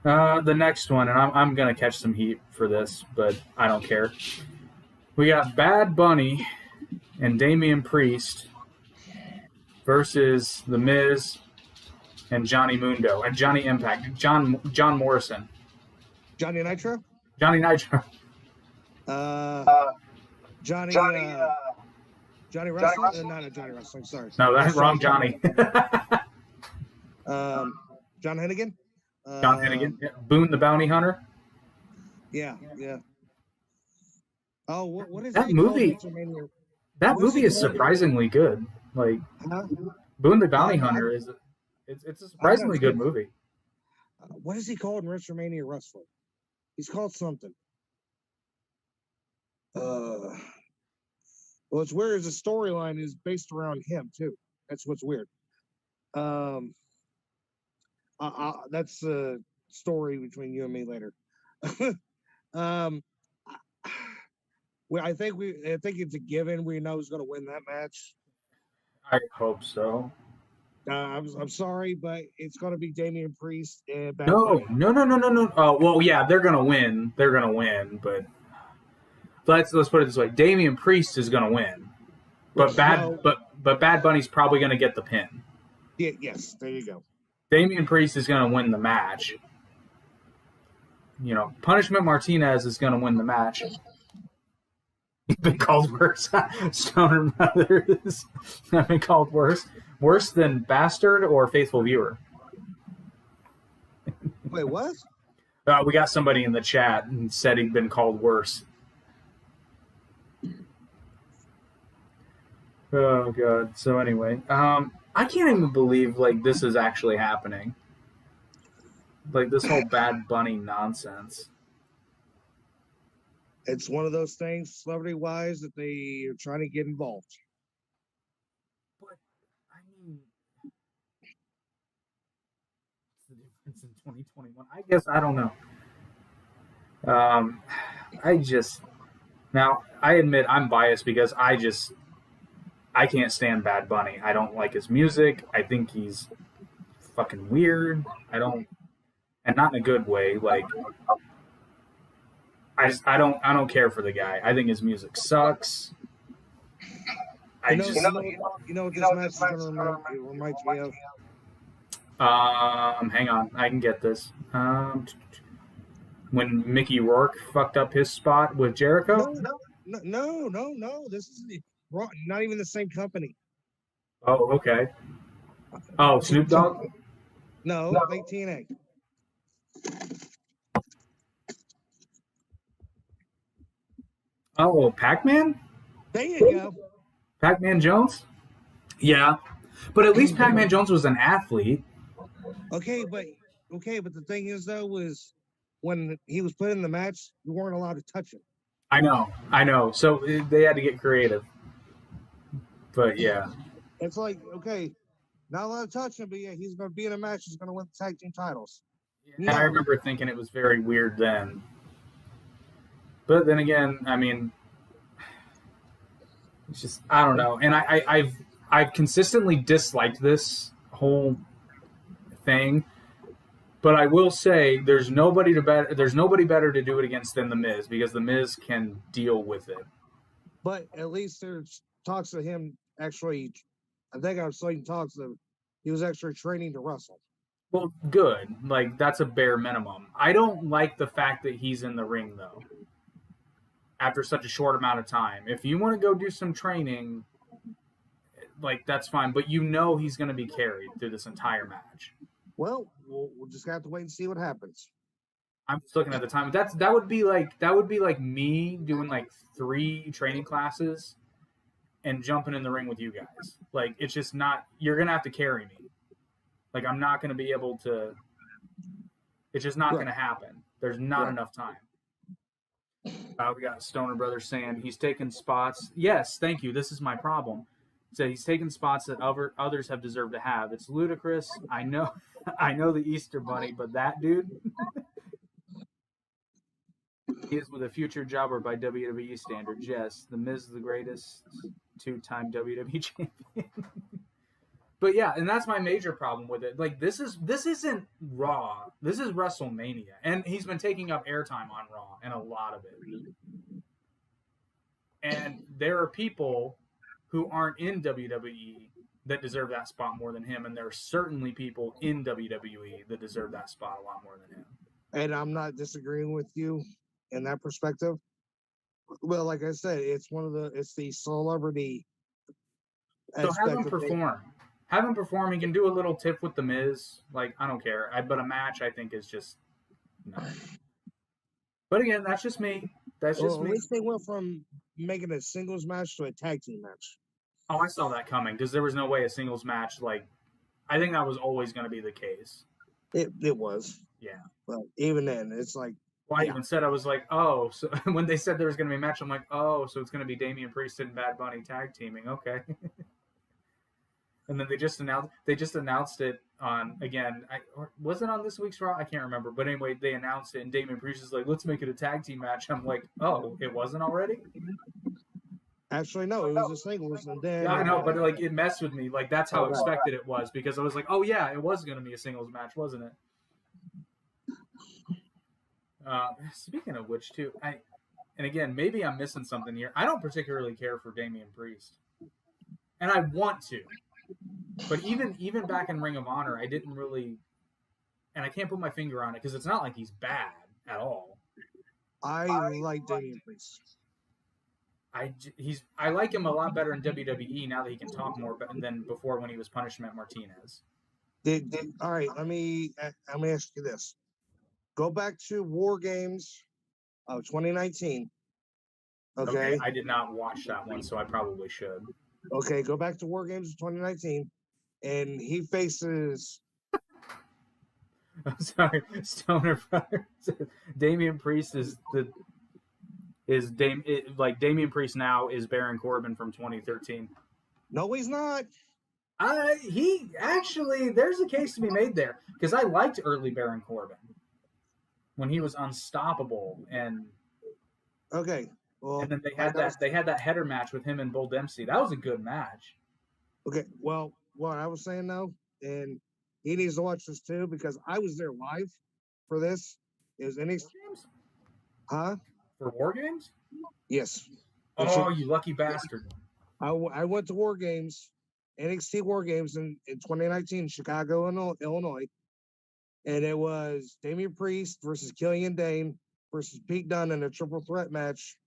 The next one, and I'm gonna catch some heat for this, but I don't care. We got Bad Bunny and Damian Priest versus The Miz and Johnny Mundo and Johnny Impact, John Morrison, Johnny Nitro. Johnny Nitro, Johnny Johnny Wrestling. Not Johnny Wrestling. Sorry. No, that's wrong, Johnny. John Hennigan. John Hennigan, Boone the Bounty Hunter. Yeah. Oh, what is that movie? That movie is surprisingly good. Like Boone the Bounty Hunter is it's a surprisingly good movie. What is he called in WrestleMania Wrestling? He's called something. Well, it's weird. The storyline is based around him too. That's what's weird. That's a story between you and me later. I think it's a given. We know who's going to win that match. I hope so. I'm sorry, but it's going to be Damian Priest and Bad No. Bunny. Oh well, yeah, they're going to win. They're going to win, but let's put it this way: Damian Priest is going to win, but Bad Bunny's probably going to get the pin. Yeah. Yes. There you go. Damian Priest is going to win the match. Punishment Martinez is going to win the match. He's been called worse. Stoner Brothers have been called worse. Worse than Bastard or Faithful Viewer. Wait, what? We got somebody in the chat and said he'd been called worse. Oh, God. So anyway, I can't even believe, this is actually happening. This whole Bad Bunny nonsense. It's one of those things, celebrity-wise, that they are trying to get involved. But, I mean, what's the difference in 2021? I guess, I don't know. Now, I admit I'm biased because I can't stand Bad Bunny. I don't like his music. I think he's fucking weird. And not in a good way. I don't care for the guy. I think his music sucks. You know what this match is going to remind me of? Hang on. I can get this. When Mickey Rourke fucked up his spot with Jericho? No. This is not even the same company. Oh, okay. Oh, Snoop Dogg? No, like TNA. Oh, Pac-Man? There you go. Pac-Man Jones? Yeah. But at least Pac-Man Jones was an athlete. Okay, but the thing is, though, was when he was put in the match, you weren't allowed to touch him. I know. So they had to get creative. But, yeah. It's like, okay, not allowed to touch him, but yeah, he's going to be in a match. He's going to win the tag team titles. Yeah, I remember thinking it was very weird then. But then again, I mean, it's just, I don't know. And I've consistently disliked this whole thing. But I will say there's nobody better to do it against than The Miz, because The Miz can deal with it. But at least there's talks of him actually, I think I was seeing talks of he was actually training to wrestle. Well, good. That's a bare minimum. I don't like the fact that he's in the ring, though, after such a short amount of time. If you want to go do some training, that's fine. But he's going to be carried through this entire match. Well, we'll just have to wait and see what happens. I'm just looking at the time. That would be like me doing 3 training classes and jumping in the ring with you guys. It's just not. You're going to have to carry me. I'm not going to be able to. It's just not going to happen. There's not enough time. We got Stoner Brothers saying he's taking spots. Yes, thank you. This is my problem. So he's taking spots that others have deserved to have. It's ludicrous. I know the Easter Bunny, but that dude, he is with a future jobber by WWE standards. Yes, The Miz is the greatest 2-time WWE champion. But yeah, and that's my major problem with it. Like this isn't Raw. This is WrestleMania, and he's been taking up airtime on Raw, and a lot of it. And there are people who aren't in WWE that deserve that spot more than him, and there are certainly people in WWE that deserve that spot a lot more than him. And I'm not disagreeing with you in that perspective. Well, like I said, it's the celebrity. So have him perform. Have him perform. He can do a little tip with the Miz. Like, I don't care. But a match, I think, is just no. But again, that's just me. That's just me. At least they went from making a singles match to a tag team match. Oh, I saw that coming because there was no way a singles match. Like, I think that was always going to be the case. It was. Yeah. But even then, it's like. Well, I even said, I was like, oh, so when they said there was going to be a match, I'm like, oh, so it's going to be Damian Priest and Bad Bunny tag teaming. Okay. And then they just announced it on, again, was it on this week's Raw? I can't remember. But anyway, they announced it, and Damian Priest is like, let's make it a tag team match. I'm like, oh, it wasn't already? Actually, no, it was a singles. And then, yeah, I know, but like it messed with me. Like that's how expected it was, because I was like, oh yeah, it was going to be a singles match, wasn't it? Speaking of which, too, and again, maybe I'm missing something here. I don't particularly care for Damian Priest, and I want to. But even back in Ring of Honor, I didn't really, and I can't put my finger on it because it's not like he's bad at all. I like Damian Priest. I like him a lot better in WWE now that he can talk more than before when he was Punishment Martinez. All right, let me ask you this. Go back to War Games of 2019. Okay. I did not watch that one, so I probably should. Okay, go back to War Games of 2019, and he faces. I'm sorry, Stoner Brother. Damian Priest Damian Priest now is Baron Corbin from 2013. No, he's not. He actually, there's a case to be made there because I liked early Baron Corbin when he was unstoppable and. Okay. Well, and then they had that header match with him and Bull Dempsey. That was a good match. Okay, well, what I was saying though, and he needs to watch this too because I was there live for this. It was NXT. Huh? For War Games? Yes. Oh, you lucky bastard! I went to War Games, NXT War Games in 2019 in Chicago, Illinois, and it was Damian Priest versus Killian Dane versus Pete Dunne in a triple threat match.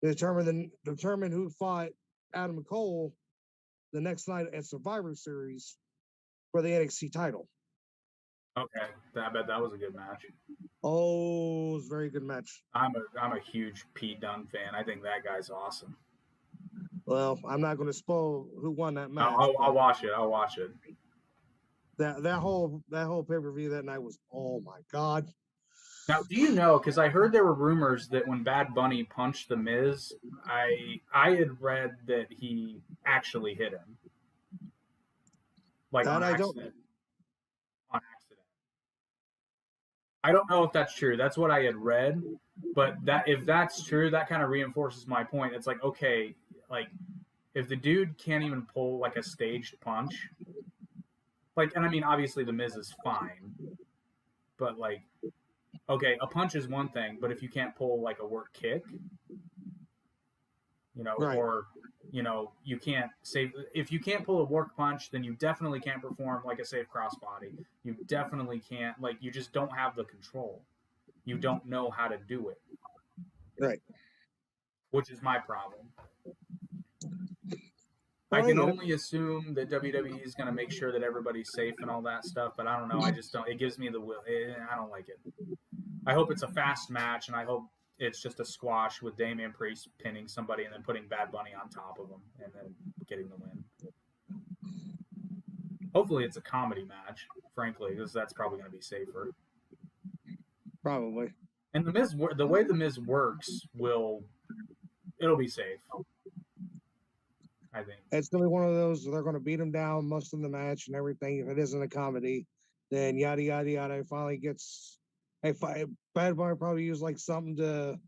Determine who fought Adam Cole the next night at Survivor Series for the NXT title. Okay, I bet that was a good match. Oh, it was a very good match. I'm a huge Pete Dunne fan. I think that guy's awesome. Well, I'm not going to spoil who won that match. I'll watch it. I'll watch it. That whole pay-per-view that night was, oh my God. Now, do you know? Because I heard there were rumors that when Bad Bunny punched the Miz, I had read that he actually hit him, like on accident. On accident. I don't know if that's true. That's what I had read, but if that's true, that kind of reinforces my point. It's like, okay, like if the dude can't even pull like a staged punch, like, and I mean, obviously the Miz is fine, but like. Okay, a punch is one thing, but if you can't pull like a work kick, right. Or you can't save. If you can't pull a work punch, then you definitely can't perform like a safe crossbody. You definitely can't. Like you just don't have the control. You don't know how to do it. Right. Which is my problem. I can only assume that WWE is going to make sure that everybody's safe and all that stuff, but I don't know. I just don't. It gives me the will. I don't like it. I hope it's a fast match, and I hope it's just a squash with Damian Priest pinning somebody and then putting Bad Bunny on top of him and then getting the win. Hopefully it's a comedy match, frankly, because that's probably going to be safer. Probably. And the way the Miz works it'll be safe. I think. It's going to be one of those, they're going to beat him down most of the match and everything. If it isn't a comedy, then yada, yada, yada. It finally gets... Bad Bunny probably used like something to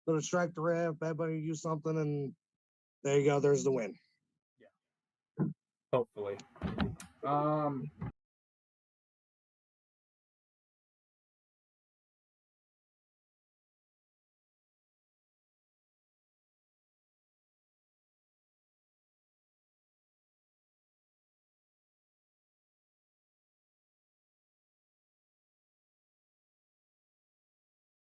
distract the ref. Bad Bunny used something, and there you go. There's the win. Yeah. Hopefully.